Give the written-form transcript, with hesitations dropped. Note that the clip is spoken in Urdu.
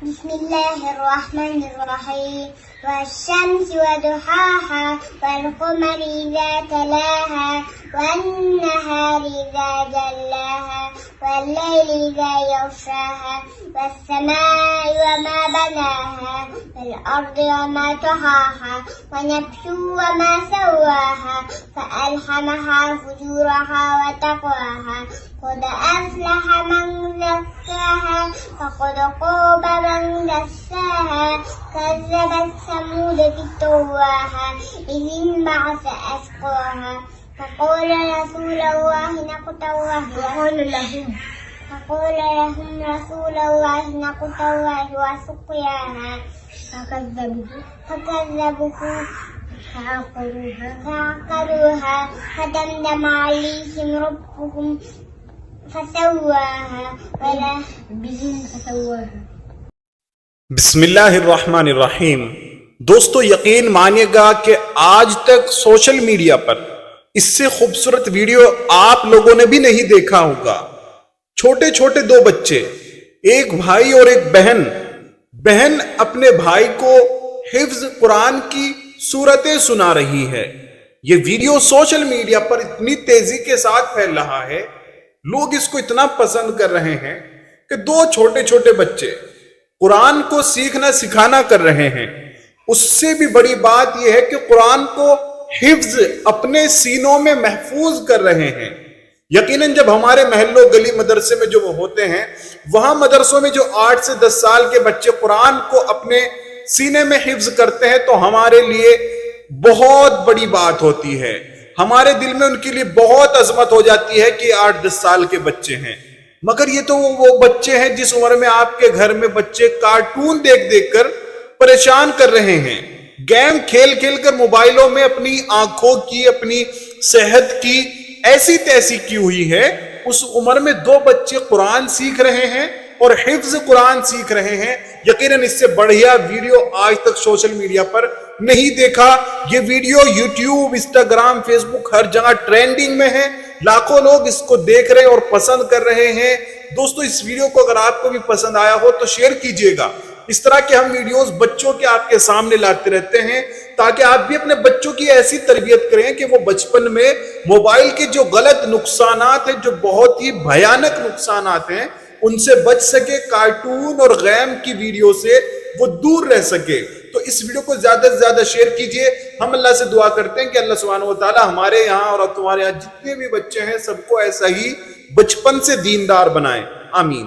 بسم الله الرحمن الرحيم والشمس وضحاها والقمر إذا تلاها والنهار إذا جلاها والليل إذا يغشاها والسماء وما بناها والأرض وما طحاها ونفس وما سواها فألهمها فجورها وتقواها قد أفلح من زكاها وقد خاب من دساها كذبت ثمود بطغواها إذ انبعث أشقاها فقال رسول الله ناقة الله فقال لهم رسول الله ناقة الله وسقياها فكذبوه فعقروها فدمدم عليهم ربهم فسواها ولا بهم فسواها. بسم اللہ الرحمن الرحیم. دوستو یقین مانیے گا کہ آج تک سوشل میڈیا پر اس سے خوبصورت ویڈیو آپ لوگوں نے بھی نہیں دیکھا ہوگا. چھوٹے چھوٹے دو بچے، ایک بھائی اور ایک بہن اپنے بھائی کو حفظ قرآن کی سورتیں سنا رہی ہے. یہ ویڈیو سوشل میڈیا پر اتنی تیزی کے ساتھ پھیل رہا ہے، لوگ اس کو اتنا پسند کر رہے ہیں کہ دو چھوٹے چھوٹے بچے قرآن کو سیکھنا سکھانا کر رہے ہیں. اس سے بھی بڑی بات یہ ہے کہ قرآن کو حفظ اپنے سینوں میں محفوظ کر رہے ہیں. یقیناً جب ہمارے محلوں گلی مدرسے میں جو وہ ہوتے ہیں، وہاں مدرسوں میں جو 8 سے 10 سال کے بچے قرآن کو اپنے سینے میں حفظ کرتے ہیں تو ہمارے لیے بہت بڑی بات ہوتی ہے. ہمارے دل میں ان کے لیے بہت عظمت ہو جاتی ہے کہ 8-10 سال کے بچے ہیں. مگر یہ تو وہ بچے ہیں جس عمر میں آپ کے گھر میں بچے کارٹون دیکھ کر پریشان کر رہے ہیں، گیم کھیل کر موبائلوں میں اپنی آنکھوں کی، اپنی صحت کی ایسی تیسی کی ہوئی ہے. اس عمر میں دو بچے قرآن سیکھ رہے ہیں اور حفظ قرآن سیکھ رہے ہیں. یقیناً اس سے بڑھیا ویڈیو آج تک سوشل میڈیا پر نہیں دیکھا. یہ ویڈیو یوٹیوب، انسٹاگرام، فیس بک ہر جگہ ٹرینڈنگ میں ہے. لاکھوں لوگ اس کو دیکھ رہے اور پسند کر رہے ہیں. دوستو اس ویڈیو کو اگر آپ کو بھی پسند آیا ہو تو شیئر کیجئے گا. اس طرح کے ہم ویڈیوز بچوں کے آپ کے سامنے لاتے رہتے ہیں تاکہ آپ بھی اپنے بچوں کی ایسی تربیت کریں کہ وہ بچپن میں موبائل کے جو غلط نقصانات ہیں، جو بہت ہی بھیانک نقصانات ہیں، ان سے بچ سکے، کارٹون اور گیم کی ویڈیو سے وہ دور رہ سکے. تو اس ویڈیو کو زیادہ سے زیادہ شیئر کیجئے. ہم اللہ سے دعا کرتے ہیں کہ اللہ سبحانہ وتعالی ہمارے یہاں اور تمہارے یہاں جتنے بھی بچے ہیں سب کو ایسا ہی بچپن سے دیندار بنائے. آمین.